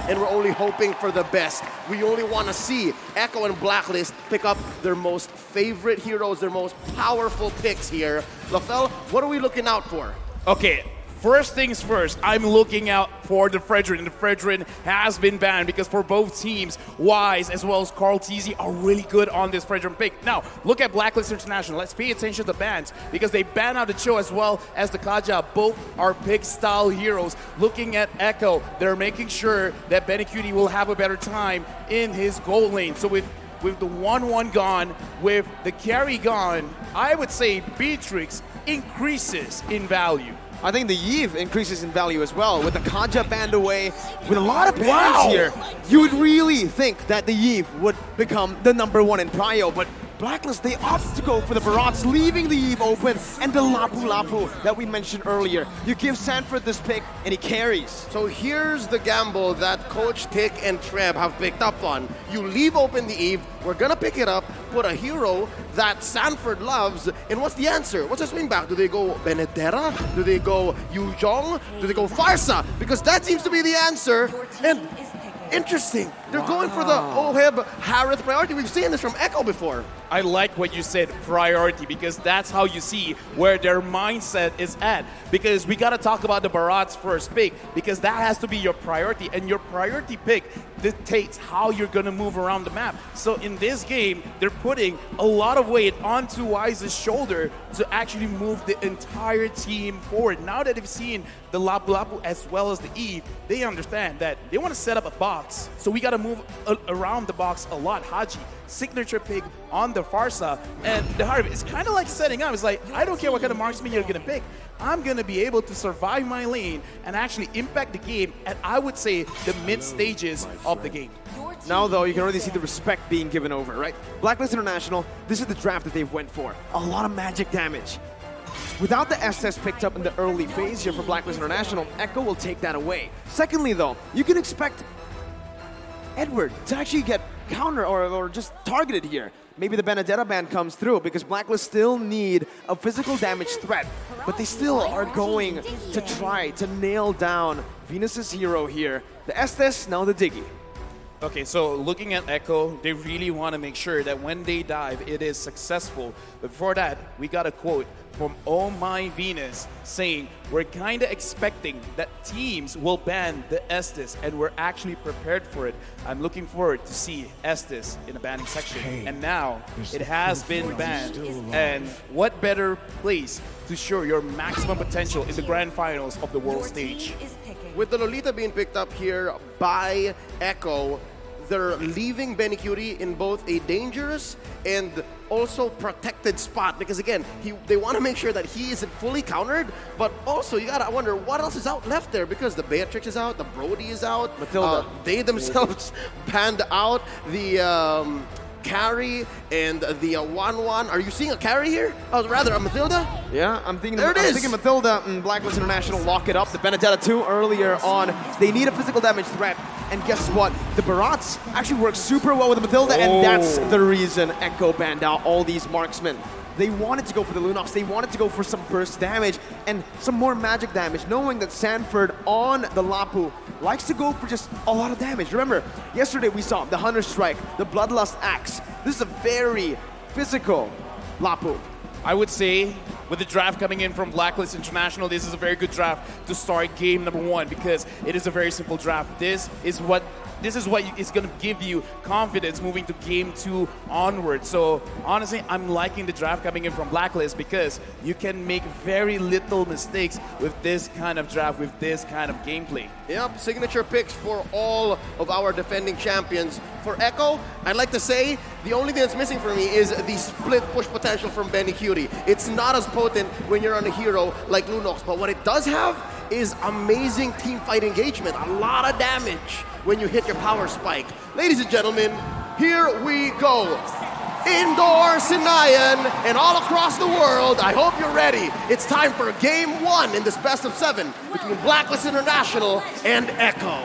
and we're only hoping for the best. We only want to see Echo and Blacklist pick up their most favorite heroes, their most powerful picks here. LaFell, what are we looking out for? Okay. First things first, I'm looking out for the Fredrin. The Fredrin has been banned because for both teams, Wise as well as Carl Teasy are really good on this Fredrin pick. Now, look at Blacklist International. Let's pay attention to the bans because they ban out the Cho as well as the Kaja. Both are pick style heroes. Looking at Echo, they're making sure that BLCK will have a better time in his gold lane. So with the 1-1 gone, with the carry gone, I would say Beatrix increases in value. I think the Eve increases in value as well. With the Kaja banned away, with a lot of bans here, you would really think that the Eve would become the #1 in prio, but Blacklist, they opt to go for the Barats, leaving the Eve open, and the Lapu Lapu that we mentioned earlier. You give Sanford this pick, and he carries. So here's the gamble that Coach Tick and Treb have picked up on. You leave open the Eve, we're gonna pick it up, put a hero that Sanford loves, and what's the answer? What's the swing back? Do they go Benedetta? Do they go Yuzhong? Do they go Farsa? Because that seems to be the answer. And interesting. They're going for the Oheb Harith priority. We've seen this from Echo before. I like what you said, priority, because that's how you see where their mindset is at. Because we got to talk about the Barats first pick, because that has to be your priority, and your priority pick dictates how you're going to move around the map. So in this game, they're putting a lot of weight onto Wise's shoulder to actually move the entire team forward. Now that they've seen the Lapu Lapu as well as the Eve, they understand that they want to set up a box. So we got to move around the box a lot. Haji, signature pick on the Farsa, and the Harvey, it's kind of like setting up. It's like, I don't care what kind of marksman you're going to pick. I'm going to be able to survive my lane and actually impact the game at, I would say, the mid stages of the game. Now, though, you can already see the respect being given over, right? Blacklist International, this is the draft that they've went for. A lot of magic damage. Without the SS picked up in the early phase here for Blacklist International, Echo will take that away. Secondly, though, you can expect Edward to actually get counter or just targeted here. Maybe the Benedetta ban comes through because Blacklist still need a physical damage threat, but they still are going to try to nail down Venus's hero here. The Estes, now the Diggy. Okay, so looking at Echo, they really want to make sure that when they dive, it is successful. But before that, we got a quote from Oh My Venus saying, we're kind of expecting that teams will ban the Estes, and we're actually prepared for it. I'm looking forward to see Estes in the banning section. And now it has been banned. And what better place to show your maximum potential in the grand finals of the world stage? With the Lolita being picked up here by Echo, they're leaving BLCK in both a dangerous and also protected spot, because again, they want to make sure that he isn't fully countered, but also you gotta wonder what else is out left there, because the Beatrix is out, the Brody is out, Matilda. They themselves panned out the carry and the 1-1. Are you seeing a carry here? Oh, rather a Matilda? Yeah, I'm thinking Matilda and Blacklist International lock it up. The Benedetta 2 earlier on. They need a physical damage threat. And guess what? The Barats actually work super well with the Matilda, and that's the reason Echo banned out all these marksmen. They wanted to go for the Lunox, they wanted to go for some burst damage and some more magic damage, knowing that Sanford on the Lapu likes to go for just a lot of damage. Remember, yesterday we saw the Hunter Strike, the Bloodlust Axe. This is a very physical Lapu. I would say, with the draft coming in from Blacklist International, this is a very good draft to start game #1 because it is a very simple draft. This is what is going to give you confidence moving to game 2 onward. So honestly, I'm liking the draft coming in from Blacklist because you can make very little mistakes with this kind of draft, with this kind of gameplay. Yep, signature picks for all of our defending champions. For Echo, I'd like to say the only thing that's missing for me is the split push potential from BLCK. It's not as potent when you're on a hero like Lunox, but what it does have is amazing team fight engagement, a lot of damage when you hit your power spike. Ladies and gentlemen, here we go. Indoor Sinayan and all across the world, I hope you're ready. It's time for game 1 in this best of 7 between Blacklist International and Echo.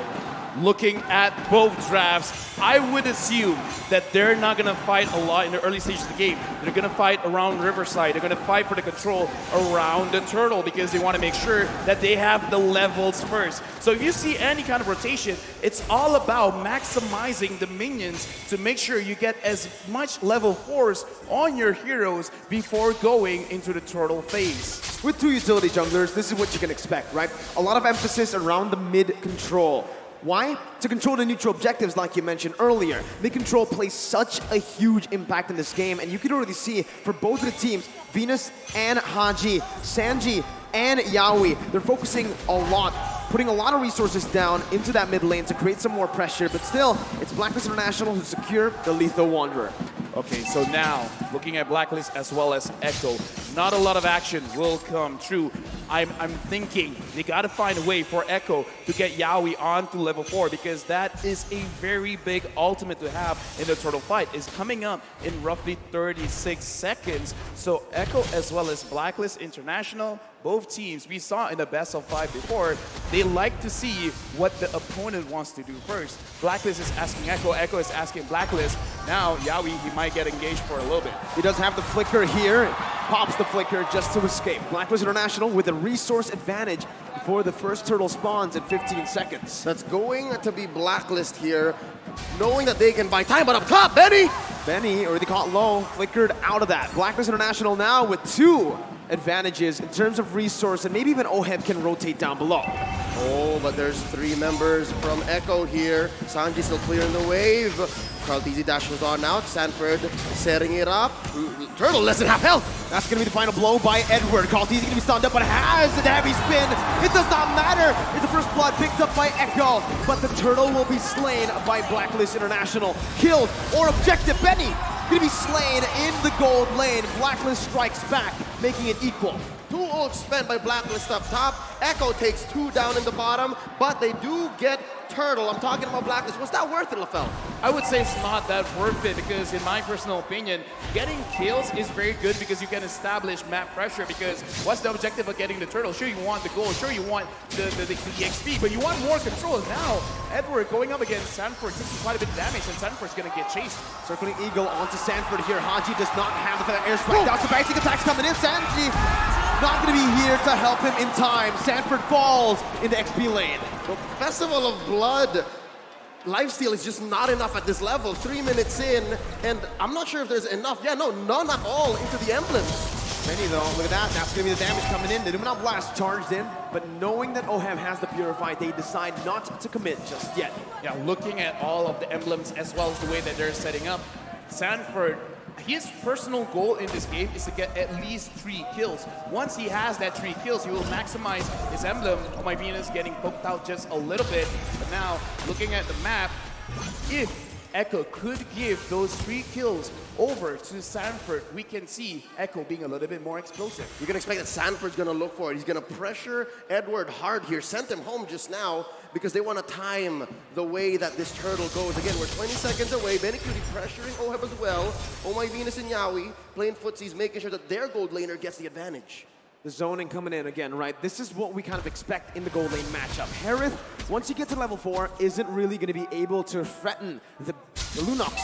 looking at both drafts, I would assume that they're not going to fight a lot in the early stages of the game. They're going to fight around Riverside. They're going to fight for the control around the turtle because they want to make sure that they have the levels first. So if you see any kind of rotation, it's all about maximizing the minions to make sure you get as much level 4s on your heroes before going into the turtle phase. With two utility junglers, this is what you can expect, right? A lot of emphasis around the mid control. Why? To control the neutral objectives like you mentioned earlier. Mid control plays such a huge impact in this game, and you can already see for both of the teams, Venus and Haji, Sanji and Yaoi, they're focusing a lot, putting a lot of resources down into that mid lane to create some more pressure, but still, it's Blacklist International who secure the Lethal Wanderer. Okay, so now, looking at Blacklist as well as Echo, not a lot of action will come true. I'm thinking they got to find a way for Echo to get Yaoi onto level 4 because that is a very big ultimate to have in the turtle fight. It's coming up in roughly 36 seconds. So Echo as well as Blacklist International, both teams, we saw in the best of 5 before, they like to see what the opponent wants to do first. Blacklist is asking Echo, Echo is asking Blacklist. Now Yaoi, he might get engaged for a little bit. He does have the flicker here, pops the flicker just to escape. Blacklist International with a resource advantage before the first turtle spawns in 15 seconds. That's going to be Blacklist here, knowing that they can buy time, but up top, Benny! Benny, already caught low, flickered out of that. Blacklist International now with 2 advantages in terms of resource, and maybe even Oheb can rotate down below. Oh, but there's 3 members from Echo here. Sanji still clearing the wave. Carlteasy dashes on out. Sanford setting it up. Turtle less than half health. That's going to be the final blow by Edward. Carlteasy going to be stunned up, but has the heavy spin. It does not matter. It's the first blood picked up by Echo, but the turtle will be slain by Blacklist International. Killed or objective. Benny going to be slain in the gold lane. Blacklist strikes back, making it equal. 2 ults spent by Blacklist up top. Echo takes 2 down in the bottom, but they do get Turtle. I'm talking about Blacklist. Was that worth it, LaFell? I would say it's not that worth it because in my personal opinion, getting kills is very good because you can establish map pressure because what's the objective of getting the turtle? Sure, you want the gold, sure you want the XP, but you want more control. Now, Edward going up against Sanford taking quite a bit of damage and Sanford's gonna get chased. Circling Eagle onto Sanford here. Haji does not have the airstrike. Down to basic attacks coming in. Sanji not gonna be here to help him in time. Sanford falls in the XP lane. Well, Festival of Blood lifesteal is just not enough at this level. 3 minutes in, and I'm not sure if there's enough. Yeah, no, none at all into the emblems. Many though, look at that. That's gonna be the damage coming in. The Numinal Blast charged in, but knowing that Oheb has the Purify, they decide not to commit just yet. Yeah, looking at all of the emblems as well as the way that they're setting up, Sanford, his personal goal in this game is to get at least 3 kills. Once he has that 3 kills, he will maximize his emblem. Oh, my Venus getting poked out just a little bit. But now, looking at the map, if Echo could give those 3 kills over to Sanford, we can see Echo being a little bit more explosive. You can expect that Sanford's gonna look for it. He's gonna pressure Edward hard here. Sent him home just now because they want to time the way that this turtle goes. Again, we're 20 seconds away. Benny Cutie pressuring Oheb as well. Oh my Venus and Yaoi playing footsies, making sure that their gold laner gets the advantage. The zoning coming in again, right? This is what we kind of expect in the gold lane matchup. Harith, once you get to level 4, isn't really going to be able to threaten the Lunox.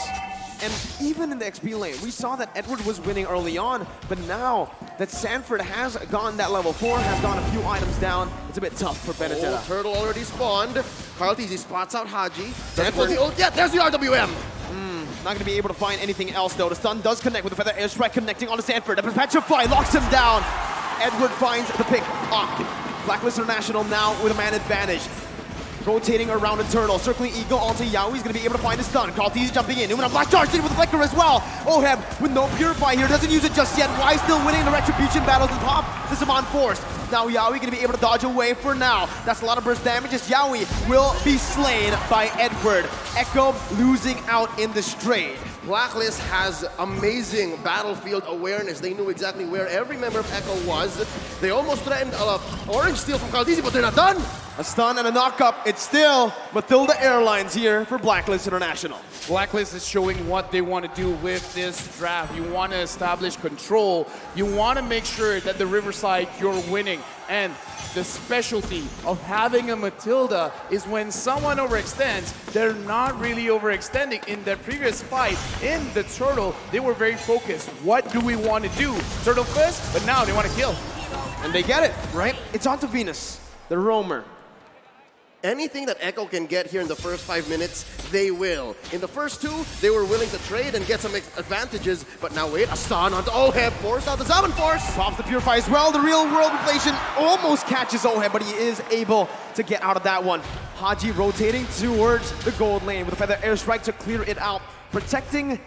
And even in the XP lane, we saw that Edward was winning early on, but now that Sanford has gone that level 4, has gone a few items down, it's a bit tough for Benedetta. Oh, turtle already spawned. Carlteasy spots out Haji. Sanford, yeah, there's the RWM. Not going to be able to find anything else though. The stun does connect with the Feather Airstrike connecting onto Sanford. The Petrify locks him down. Edward finds the pick up. Blacklist International now with a man advantage. Rotating around the turtle, circling Eagle onto Yaoi. He's going to be able to find the stun. Carlteasy jumping in. Numinal Blast charged in with the flicker as well. Oheb with no Purify here, doesn't use it just yet. Why still winning the Retribution battles at the top? This is on force. Now Yaoi going to be able to dodge away for now. That's a lot of burst damage as Yaoi will be slain by Edward. Echo losing out in the straight. Blacklist has amazing battlefield awareness. They knew exactly where every member of Echo was. They almost threatened Orange Steel from Carlteasy, but they're not done. A stun and a knock-up. It's still Matilda Airlines here for Blacklist International. Blacklist is showing what they want to do with this draft. You want to establish control. You want to make sure that the Riverside, you're winning. And the specialty of having a Matilda is when someone overextends, they're not really overextending. In their previous fight in the Turtle, they were very focused. What do we want to do? Turtle first, but now they want to kill. And they get it, right? It's on to Venus, the roamer. Anything that Echo can get here in the first 5 minutes, they will. In the first 2, they were willing to trade and get some advantages, but now wait, a stun onto Oheb, forced out the 7 force. Pops the Purify as well. The real world inflation almost catches Oheb, but he is able to get out of that one. Haji rotating towards the gold lane with a feather airstrike to clear it out, protecting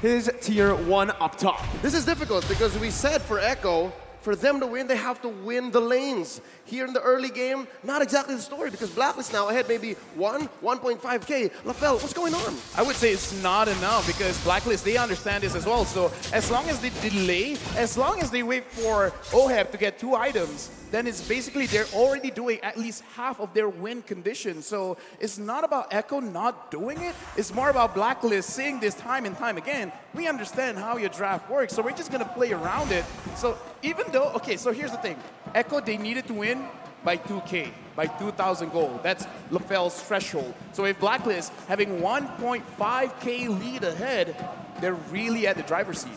his tier 1 up top. This is difficult because we said for Echo, for them to win, they have to win the lanes. Here in the early game, not exactly the story because Blacklist now ahead maybe 1.5K. LaFell, what's going on? I would say it's not enough because Blacklist, they understand this as well. So as long as they delay, as long as they wait for Oheb to get 2 items, then it's basically they're already doing at least half of their win condition. So it's not about Echo not doing it. It's more about Blacklist saying this time and time again, we understand how your draft works, so we're just going to play around it. So even though, okay, so here's the thing. Echo, they needed to win by 2K, by 2,000 gold. That's LaFell's threshold. So if Blacklist having 1.5K lead ahead, they're really at the driver's seat.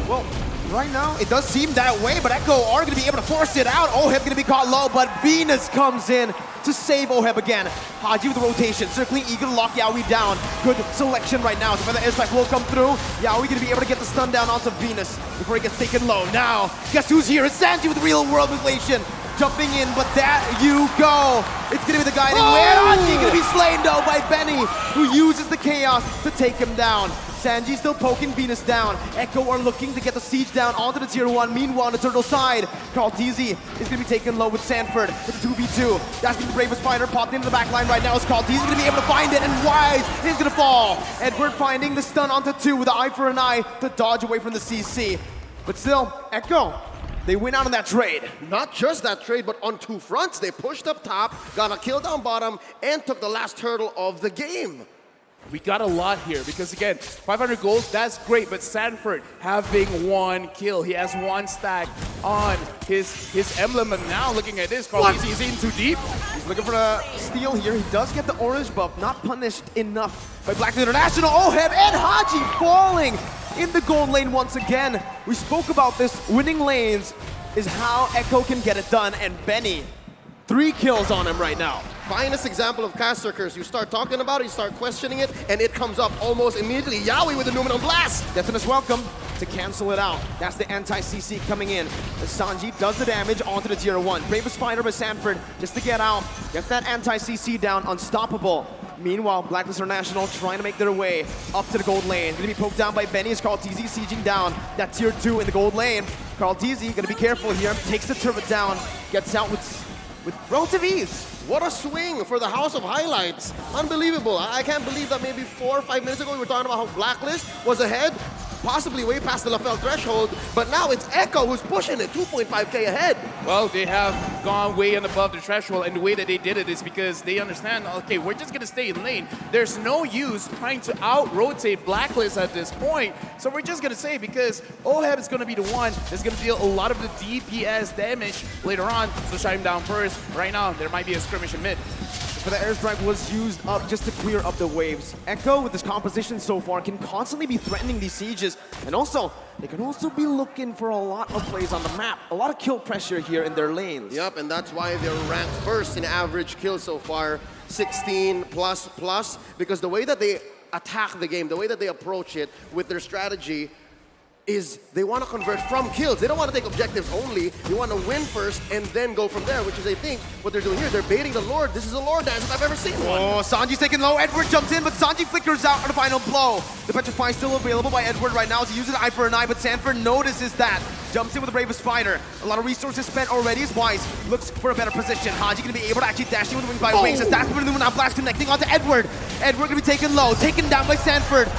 Well, right now, it does seem that way, but Echo are going to be able to force it out. Oheb going to be caught low, but Venus comes in to save Oheb again. Haji with the rotation, circling, eager to lock Yaoi down. Good selection right now. So the airstrike will come through. Yaoi going to be able to get the stun down onto Venus before he gets taken low. Now, guess who's here? It's Sanji with real world inflation. Jumping in, but there you go. It's going to be the guiding win. Haji going to be slain though by Benny, who uses the chaos to take him down. Sanji still poking Venus down. Echo are looking to get the siege down onto the tier 1. Meanwhile, on the turtle side, Carl Teasy is going to be taken low with Sanford. It's a 2v2. That's going to be the bravest fighter. Popped into the back line right now. It's Carl Teasy going to be able to find it, and Wise is going to fall. Edward finding the stun onto 2 with the eye for an eye to dodge away from the CC. But still, Echo, they win out on that trade. Not just that trade, but on 2 fronts. They pushed up top, got a kill down bottom, and took the last turtle of the game. We got a lot here because, again, 500 gold, that's great, but Sanford having 1 kill. He has 1 stack on his emblem, and now looking at this, Carl Teasy is in too deep. He's looking for a steal here. He does get the orange buff, not punished enough by Black International. Oheb and Haji falling in the gold lane once again. We spoke about this. Winning lanes is how Echo can get it done, and Benny, 3 kills on him right now. Finest example of Caster Curse. You start talking about it, you start questioning it, and it comes up almost immediately. Yaoi with the Numenal Blast. Deathness welcome to cancel it out. That's the anti-CC coming in. As Sanji does the damage onto the tier 1. Bravest fighter by Sanford just to get out. Gets that anti-CC down, unstoppable. Meanwhile, Blacklist International trying to make their way up to the gold lane. Gonna be poked down by Benny as Carl Teasy sieging down that tier 2 in the gold lane. Carl Teasy gonna be careful here. Takes the turret down. Gets out with relative ease. What a swing for the House of Highlights. Unbelievable. I can't believe that maybe 4 or 5 minutes ago we were talking about how Blacklist was ahead, possibly way past the LaFell threshold, but now it's Echo who's pushing it, 2.5K ahead. Well, they have gone way and above the threshold, and the way that they did it is because they understand, okay, we're just going to stay in lane. There's no use trying to out-rotate Blacklist at this point, so we're just going to say because Oheb is going to be the one that's going to deal a lot of the DPS damage later on, so shut him down first. Right now, there might be a skirmish in mid. But the airstrike was used up just to clear up the waves. Echo, with this composition so far, can constantly be threatening these sieges. And also, they can also be looking for a lot of plays on the map. A lot of kill pressure here in their lanes. Yep, and that's why they're ranked first in average kills so far, 16 plus, because the way that they attack the game, the way that they approach it with their strategy is they want to convert from kills. They don't want to take objectives only. They want to win first and then go from there, which is, I think, what they're doing here. They're baiting the Lord. This is a Lord dance if I've ever seen one. Oh, Sanji's taken low. Edward jumps in, but Sanji flickers out on the final blow. The Petrify still available by Edward right now as he uses eye for an eye, but Sanford notices that. Jumps in with the bravest fighter. A lot of resources spent already as Wise looks for a better position. Haji going to be able to actually dash in with the wings by wings as that's the Luminous Blast connecting onto Edward. Edward going to be taken low, taken down by Sanford.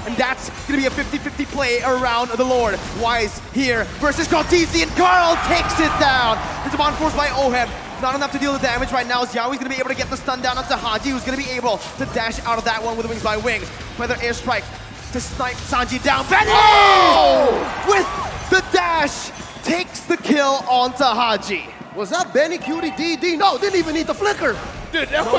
And that's going to be a 50-50 play around the Lord. Wise here versus Carl Teasy, and Carl takes it down. It's a force by Oheb. Not enough to deal the damage right now. Xiaoi's gonna be able to get the stun down onto Haji, who's gonna be able to dash out of that one with wings by wings. Feather airstrike to snipe Sanji down. Benny! With the dash, takes the kill onto Haji. Was that Benny Cutie DD? No, didn't even need the flicker. Dude, that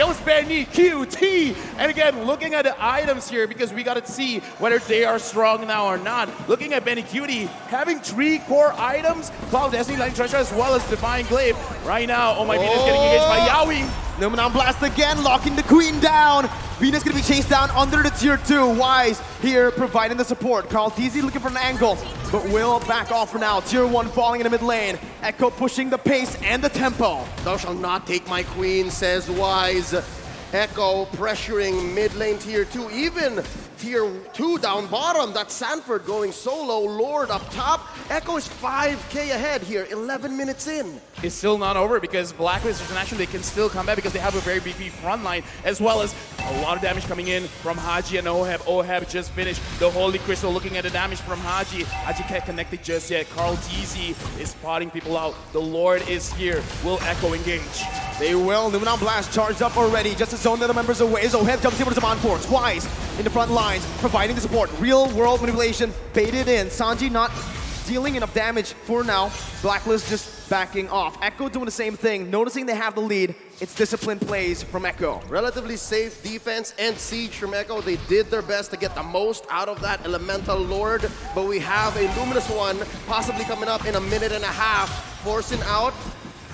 was Benny QT. And again, looking at the items here, because we got to see whether they are strong now or not. Looking at Benny Cutie, having 3 core items, Cloud Destiny, Lightning Treasure, as well as Divine Glaive. Right now, oh my Venus getting engaged by Yaoi. Numenon Blast again, locking the Queen down. Venus gonna be chased down under the tier 2. Wise here providing the support. Carl TZ looking for an angle, but will back off for now. Tier 1 falling in the mid lane. Echo pushing the pace and the tempo. Thou shalt not take my queen, says Wise. Echo pressuring mid lane tier 2, even tier 2 down bottom. That's Sanford going solo, Lord up top. Echo is 5k ahead here, 11 minutes in. It's still not over because Blacklist International, they can still come back because they have a very beefy front line, as well as a lot of damage coming in from Haji and Oheb. Oheb just finished the Holy Crystal. Looking at the damage from Haji. Haji can't connect it just yet. Carl TZ is spotting people out. The Lord is here. Will Echo engage? They will. Numenon Blast charged up already, just to zone the other members away. As Oheb jumps in with some on-force. Wise in the front lines, providing the support. Real world manipulation, baited in. Sanji not dealing enough damage for now. Blacklist just backing off. Echo doing the same thing, noticing they have the lead. It's disciplined plays from Echo. Relatively safe defense and siege from Echo. They did their best to get the most out of that Elemental Lord, but we have a Luminous one possibly coming up in a minute and a half, forcing out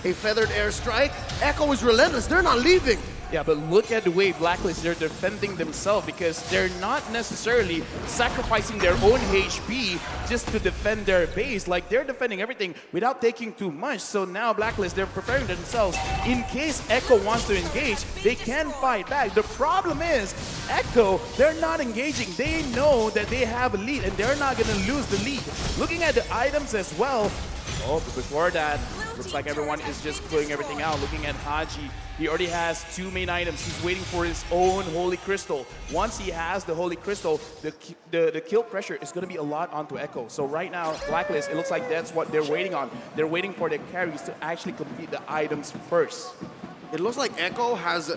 a feathered airstrike. Echo is relentless. They're not leaving. Yeah, but look at the way Blacklist, they're defending themselves because they're not necessarily sacrificing their own HP just to defend their base. Like, they're defending everything without taking too much. So now Blacklist, they're preparing themselves. In case Echo wants to engage, they can fight back. The problem is, Echo, they're not engaging. They know that they have a lead and they're not going to lose the lead. Looking at the items as well, oh, but before that, looks like everyone is just clearing everything out. Looking at Haji, he already has 2 main items. He's waiting for his own Holy Crystal. Once he has the Holy Crystal, the kill pressure is going to be a lot onto Echo. So right now, Blacklist, it looks like that's what they're waiting on. They're waiting for their carries to actually complete the items first. It looks like Echo has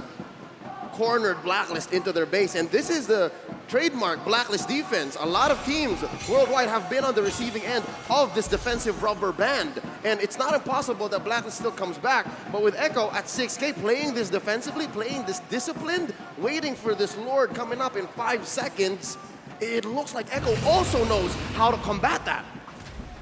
cornered Blacklist into their base, and this is the trademark Blacklist defense. A lot of teams worldwide have been on the receiving end of this defensive rubber band, and it's not impossible that Blacklist still comes back, but with Echo at 6k playing this defensively, playing this disciplined, waiting for this Lord coming up in 5 seconds, it looks like Echo also knows how to combat that.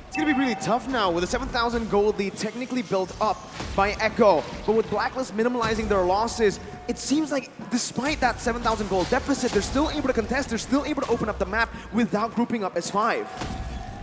It's gonna be really tough now with a 7,000 gold lead technically built up by Echo. But with Blacklist minimalizing their losses, it seems like despite that 7,000 gold deficit, they're still able to contest, they're still able to open up the map without grouping up as 5.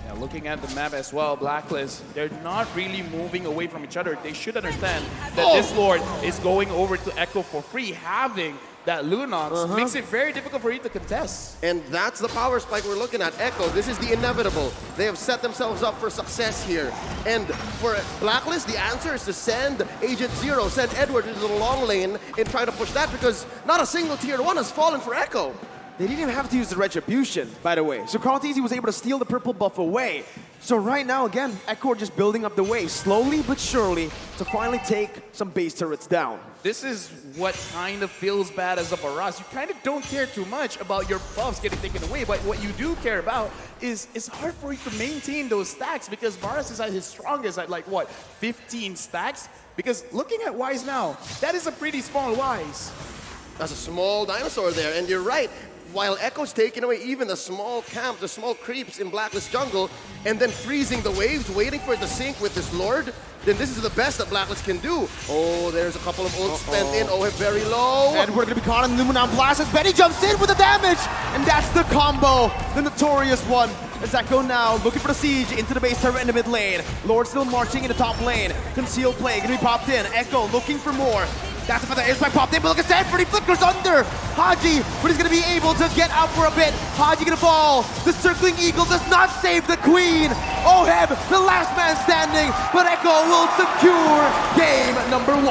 Yeah, looking at the map as well, Blacklist, they're not really moving away from each other. They should understand that this Lord is going over to Echo for free. Having that Lunox makes it very difficult for you to contest. And that's the power spike we're looking at. Echo, this is the inevitable. They have set themselves up for success here. And for Blacklist, the answer is to send Agent Zero, send Edward into the long lane and try to push that, because not a single tier 1 has fallen for Echo. They didn't even have to use the Retribution, by the way. So Carl TZ was able to steal the purple buff away. So right now, again, Echo just building up the way, slowly but surely, to finally take some base turrets down. This is what kind of feels bad as a Baras. You kind of don't care too much about your buffs getting taken away, but what you do care about is it's hard for you to maintain those stacks because Baras is at his strongest at like, what, 15 stacks? Because looking at Wise now, that is a pretty small Wise. That's a small dinosaur there, and you're right. While Echo's taking away even the small camp, the small creeps in Blacklist jungle, and then freezing the waves, waiting for it to sync with this Lord, then this is the best that Blacklist can do. Oh, there's a couple of ults spent in. Oh, very low. And we're going to be caught in Numenon Blast as Benny jumps in with the damage. And that's the combo, the notorious one. As Echo now looking for the siege into the base turret in the mid lane. Lord still marching in the top lane. Concealed play, going to be popped in. Echo looking for more. That's the airstrike popped in, but look at Sanford, he flickers under Haji, but he's going to be able to get out for a bit. Haji going to fall. The circling eagle does not save the queen. Oheb, the last man standing, but Echo will secure game number 1.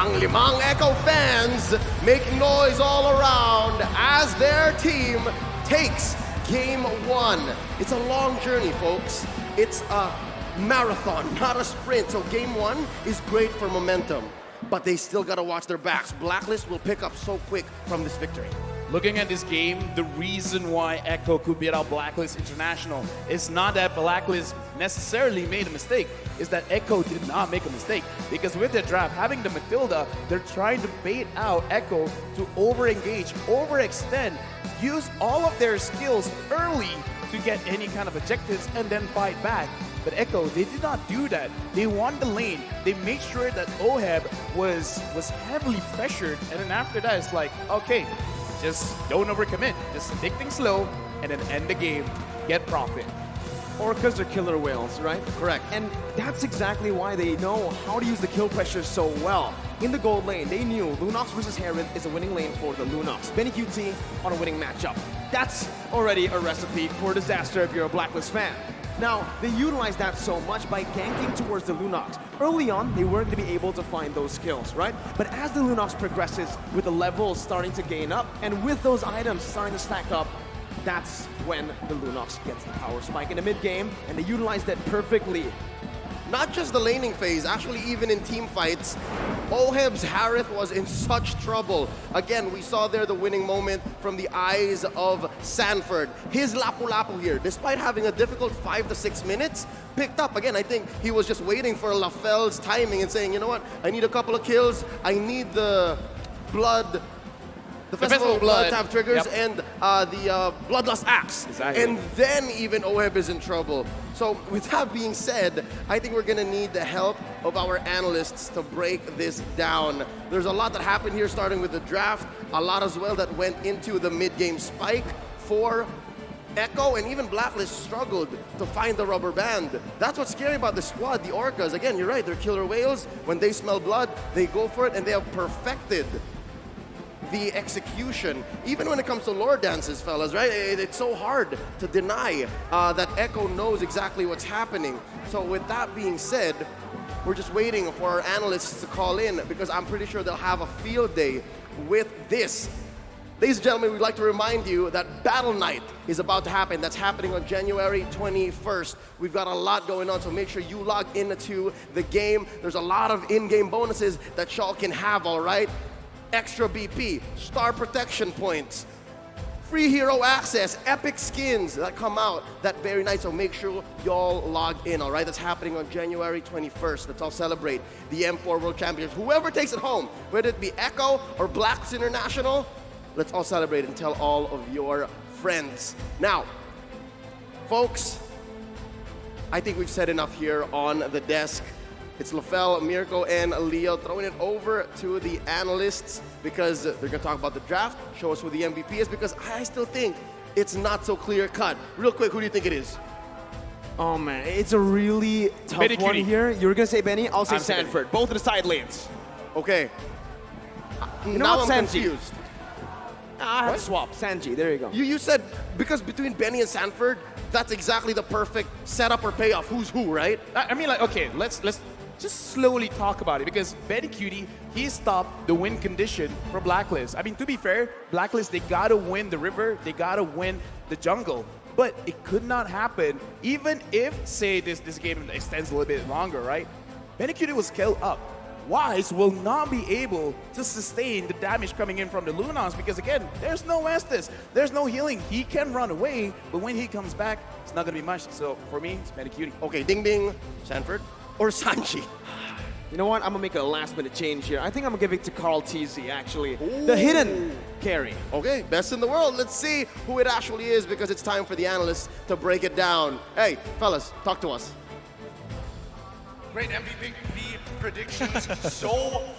Ang limang Echo fans making noise all around as their team takes game 1. It's a long journey, folks. It's a marathon, not a sprint. So game one is great for momentum, but they still gotta watch their backs. Blacklist will pick up so quick from this victory. Looking at this game, the reason why Echo could beat out Blacklist International is not that Blacklist necessarily made a mistake, is that Echo did not make a mistake. Because with their draft, having the Matilda, they're trying to bait out Echo to over-engage, overextend, use all of their skills early to get any kind of objectives and then fight back. But Echo, they did not do that. They won the lane. They made sure that Oheb was heavily pressured, and then after that, it's like, okay, just don't overcommit. Just take things slow and then end the game, get profit. Orcas are killer whales, right? Correct. And that's exactly why they know how to use the kill pressure so well. In the gold lane, they knew Lunox versus Herod is a winning lane for the Lunox. Benny QT on a winning matchup. That's already a recipe for disaster if you're a Blacklist fan. Now, they utilized that so much by ganking towards the Lunox. Early on, they weren't going to be able to find those kills, right? But as the Lunox progresses, with the levels starting to gain up, and with those items starting to stack up, that's when the Lunox gets the power spike in the mid-game, and they utilize that perfectly. Not just the laning phase, actually even in team fights, Oheb's Harith was in such trouble. Again, we saw there the winning moment from the eyes of Sanford. His Lapu-Lapu here, despite having a difficult 5 to 6 minutes, picked up. Again, I think he was just waiting for LaFell's timing and saying, you know what, I need a couple of kills, I need the blood, the Festival of Blood to have triggers, yep, and the Bloodlust Axe. Exactly. And then even Oheb is in trouble. So with that being said, I think we're gonna need the help of our analysts to break this down. There's a lot that happened here, starting with the draft, a lot as well that went into the mid-game spike for Echo, and even Blacklist struggled to find the rubber band. That's what's scary about the squad, the Orcas. Again, you're right, they're killer whales. When they smell blood, they go for it, and they have perfected the execution, even when it comes to lore dances, fellas, right? It's so hard to deny that Echo knows exactly what's happening. So with that being said, we're just waiting for our analysts to call in, because I'm pretty sure they'll have a field day with this. Ladies and gentlemen, we'd like to remind you that Battle Night is about to happen. That's happening on January 21st. We've got a lot going on, so make sure you log into the game. There's a lot of in-game bonuses that y'all can have, all right? Extra BP, star protection points, free hero access, epic skins that come out that very night. So make sure y'all log in, all right? That's happening on January 21st. Let's all celebrate the M4 World Championships. Whoever takes it home, whether it be Echo or Blacks International, let's all celebrate and tell all of your friends. Now, folks, I think we've said enough here on the desk. It's LaFell, Mirko, and Leo throwing it over to the analysts, because they're going to talk about the draft, show us who the MVP is, because I still think it's not so clear cut. Real quick, who do you think it is? Oh man, it's a really tough Benny one Cutie. here. You're going to say Benny, I'll say I'm saying Sanford. Both of the side lanes. Okay. You know Now what, I'm Sanji? confused. I have to swap. Sanji, there you go. You said, because between Benny and Sanford, that's exactly the perfect setup or payoff. Who's who, right? I mean, like, okay, let's just slowly talk about it, because Benny Cutie, he stopped the win condition for Blacklist. I mean, to be fair, Blacklist, they gotta win the river, they gotta win the jungle, but it could not happen even if, say, this game extends a little bit longer, right? Benny Cutie will scale up. Wise will not be able to sustain the damage coming in from the Lunox, because again, there's no Estes, there's no healing. He can run away, but when he comes back, it's not gonna be much. So for me, it's Benny Cutie. Okay, ding ding, Sanford or Sanji? You know what? I'm going to make a last-minute change here. I think I'm going to give it to Carl TZ, actually. The hidden carry. Okay, best in the world. Let's see who it actually is, because it's time for the analysts to break it down. Hey, fellas, talk to us. Great MVP predictions so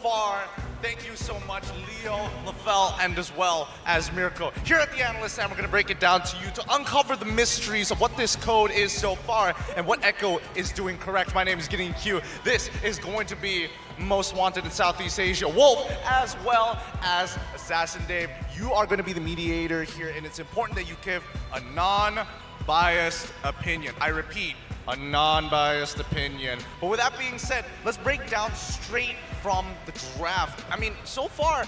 far. Thank you so much, Leo, LaFell, and as well as Mirko. Here at the Analyst Stand, we're going to break it down to you to uncover the mysteries of what this code is so far and what Echo is doing correct. My name is Gideon Q. This is going to be Most Wanted in Southeast Asia, Wolf, as well as Assassin Dave. You are going to be the mediator here, and it's important that you give a non-biased opinion. I repeat, a non-biased opinion. But with that being said, let's break down straight from the draft. I mean, so far,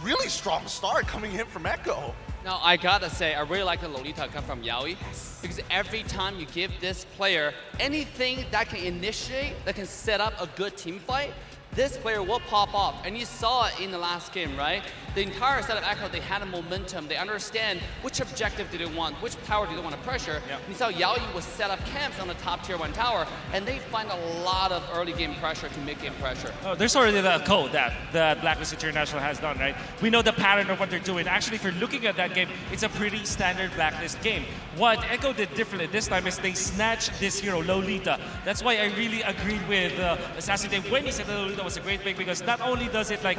really strong start coming in from Echo. Now, I gotta say, I really like the Lolita come from Yaoi, because every time you give this player anything that can initiate, that can set up a good team fight, this player will pop off. And you saw it in the last game, right? The entire set of Echo, they had a momentum. They understand which objective do they want, which tower do they want to pressure. Yep. And you saw Yaoi was set up camps on the top tier 1 tower, and they find a lot of early game pressure to mid game pressure. Oh, there's already the code that Blacklist International has done, right? We know the pattern of what they're doing. Actually, if you're looking at that game, it's a pretty standard Blacklist game. What Echo did differently this time is they snatched this hero, Lolita. That's why I really agreed with Assassin Dave when he said that Lolita was a great pick, because not only does it like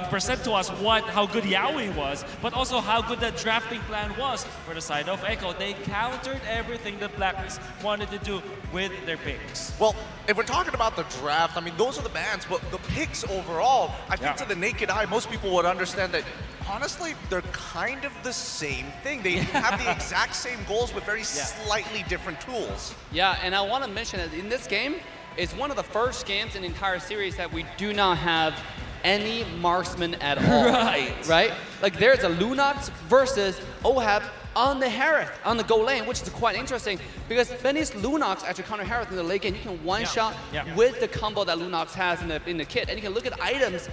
present to us how good Yaoi was, but also how good the drafting plan was for the side of Echo. They countered everything that Blacklist wanted to do with their picks. Well, if we're talking about the draft, I mean, those are the bans, but the picks overall, I think to the naked eye, most people would understand that, honestly, they're kind of the same thing. They have the exact same goals with very slightly different tools. Yeah, and I want to mention that in this game, it's one of the first games in the entire series that we do not have any marksman at all. Right? Like there's a Lunox versus Ohab on the Harith, on the goal lane, which is quite interesting because Benny's Lunox actually counter Harith in the late game. You can one-shot with the combo that Lunox has in the kit, and you can look at items.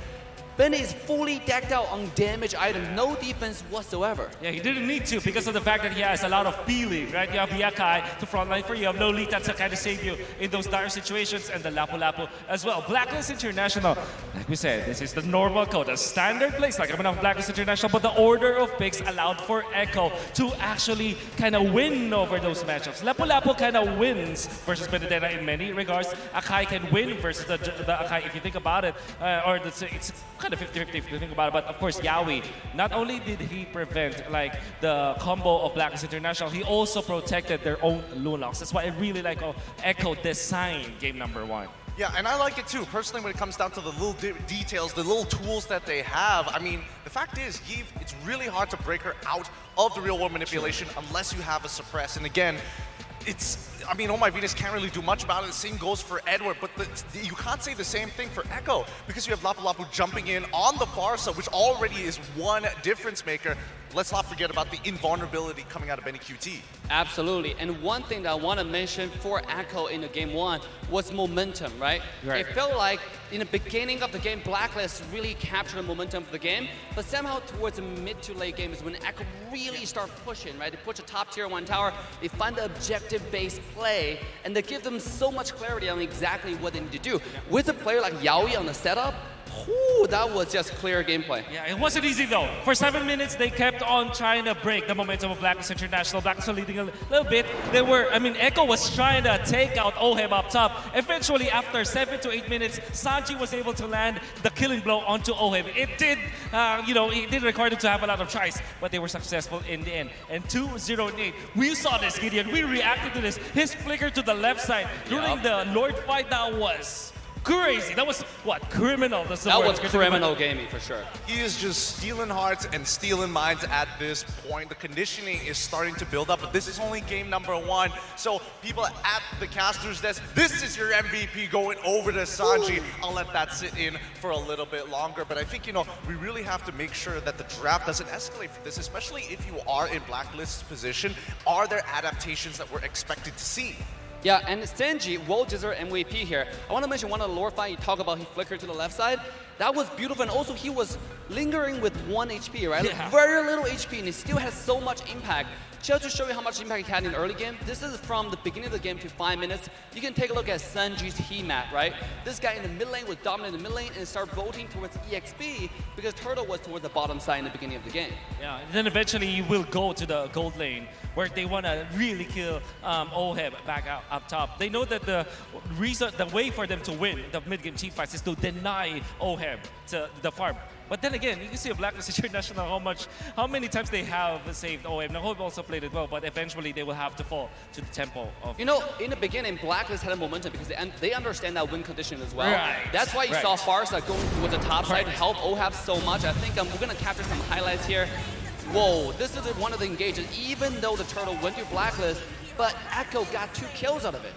Benny is fully decked out on damage items, no defense whatsoever. Yeah, he didn't need to because of the fact that he has a lot of peeling, right? You have Yakai to frontline for you, have Lolita to kind of save you in those dire situations, and the Lapu Lapu as well. Blacklist International, like we said, this is the normal code, a standard place, like I'm of Blacklist International, but the order of picks allowed for Echo to actually kind of win over those matchups. Lapu Lapu kind of wins versus Benedetta in many regards. Akai can win versus the Akai if you think about it, it's kind of 50-50 if you think about it, but of course Yaoi, not only did he prevent like the combo of Blacklist International, he also protected their own Lunox. That's why I really like how Echo designed game number 1. Yeah, and I like it too. Personally, when it comes down to the little details, the little tools that they have, I mean, the fact is, Yves, it's really hard to break her out of the real-world manipulation unless you have a suppress. And again, I mean, Oh My Venus can't really do much about it. The same goes for Edward, but you can't say the same thing for Echo because you have Lapu Lapu jumping in on the far side, which already is one difference maker. Let's not forget about the invulnerability coming out of Benny QT. Absolutely, and one thing that I want to mention for Echo in the game 1 was momentum, right? It felt like in the beginning of the game, Blacklist really captured the momentum of the game, but somehow towards the mid to late game is when Echo really start pushing, right? They push a top tier 1 tower, they find the objective-based play, and they give them so much clarity on exactly what they need to do. With a player like Yaoi on the setup, whew, that was just clear gameplay. Yeah, it wasn't easy though. For 7 minutes, they kept on trying to break the momentum of Blacklist International. Blacklist were leading a little bit. Echo was trying to take out Oheb up top. Eventually, after 7 to 8 minutes, Sanji was able to land the killing blow onto Oheb. It did, it did require them to have a lot of tries, but they were successful in the end. And 2-0-8, we saw this, Gideon. We reacted to this. His flicker to the left side during the Lord fight, that was crazy. That was, what, criminal? That's the that word. was criminal gaming for sure. He is just stealing hearts and stealing minds at this point. The conditioning is starting to build up, but this is only game number 1. So people at the caster's desk, this is your MVP going over to Sanji. I'll let that sit in for a little bit longer, but I think, we really have to make sure that the draft doesn't escalate for this, especially if you are in Blacklist's position. Are there adaptations that we're expected to see? Yeah, and Sanji, well-deserved MVP here. I want to mention one of the lore fight you talk about, he flickered to the left side. That was beautiful, and also he was lingering with 1 HP, right? Yeah. Very little HP, and he still has so much impact. Just to show you how much impact he had in the early game, this is from the beginning of the game to 5 minutes. You can take a look at Sanji's heat map, right? This guy in the mid lane was dominant in the mid lane and started voting towards EXP because Turtle was towards the bottom side in the beginning of the game. Yeah, and then eventually you will go to the gold lane where they want to really kill Oheb back up top. They know that the way for them to win the mid-game team fights is to deny Oheb to the farm. But then again, you can see a Blacklist International how many times they have saved Oheb. Now Oheb also played it well, but eventually they will have to fall to the tempo of. In the beginning, Blacklist had a momentum because they understand that win condition as well. Right. That's why you saw Farsa going towards the top side to help Ohab so much. I think we're gonna capture some highlights here. Whoa, this is one of the engages, even though the Turtle went to Blacklist, but Echo got 2 kills out of it.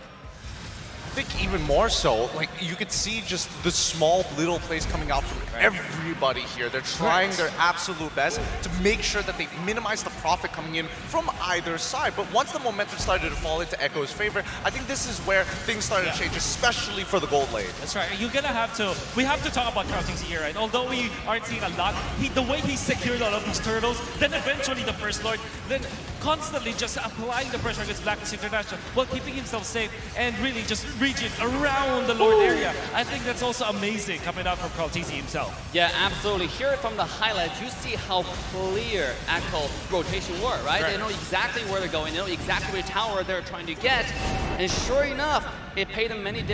think even more so, like you could see just the small little plays coming out from everybody here. They're trying their absolute best to make sure that they minimize the profit coming in from either side. But once the momentum started to fall into Echo's favor, I think this is where things started to change, especially for the gold lane. That's right. You're gonna have to. We have to talk about Crowding's here, right? Although we aren't seeing a lot, the way he secured all of these turtles, then eventually the First Lord, then constantly just applying the pressure against Blacklist International while keeping himself safe and really just reaching around the Lord area. I think that's also amazing coming out from Crowding himself. Yeah, absolutely. Here from the highlights, you see how clear Echo rotation were, right? They know exactly where they're going, they know exactly which tower they're trying to get, and sure enough, it paid them many dividends.